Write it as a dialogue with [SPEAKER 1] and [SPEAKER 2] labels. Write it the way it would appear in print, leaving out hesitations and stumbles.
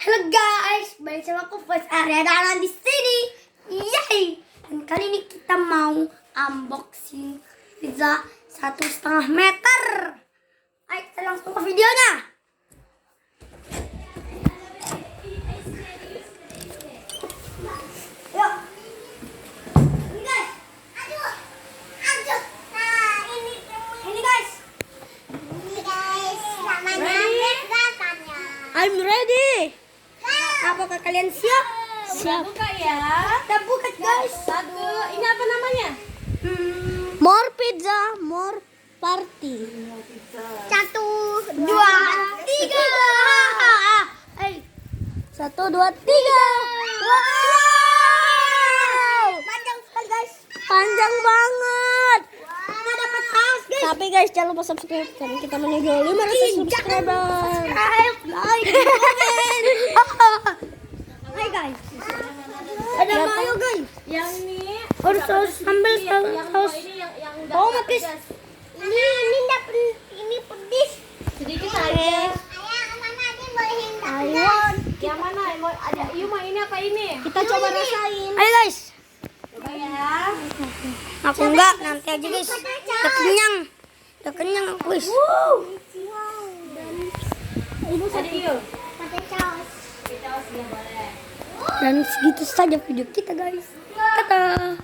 [SPEAKER 1] Halo guys, balik sama aku Voice Area Dalan di sini. Yay! Dan kali ini kita mau unboxing pizza 1,5 meter. Ayo kita langsung ke videonya. Yuk. Ini guys. Aduh. Nah, ini guys. I'm ready. Apakah kalian siap?
[SPEAKER 2] Siap. Buka ya.
[SPEAKER 1] Kita buka guys.
[SPEAKER 2] Satu. Ini apa namanya?
[SPEAKER 1] More pizza, more party. 1, 2, 3. 1, 2, 3. Wow. Panjang sekali guys. Panjang banget. Kita dapat tas guys. Tapi guys jangan lupa subscribe karena kita menuju 500 subscriber. Subscribe, like, comment. Hai guys. Ada mayo guys.
[SPEAKER 2] Yang ini.
[SPEAKER 1] Saus sambal saus.
[SPEAKER 2] Yang udah.
[SPEAKER 1] Oh, pedes. Ini enggak ini pedes.
[SPEAKER 2] Sedikit aja.
[SPEAKER 1] Ayo.
[SPEAKER 2] Yang mana? Mau ada Yuma ini apa ini?
[SPEAKER 1] Kita coba rasain. Ayo guys.
[SPEAKER 2] Coba ya.
[SPEAKER 1] Aku enggak, nanti aja guys. Udah kenyang. Udah kenyang aku guys.
[SPEAKER 2] Ibu serius.
[SPEAKER 1] Dan segitu saja video kita guys. Dadah.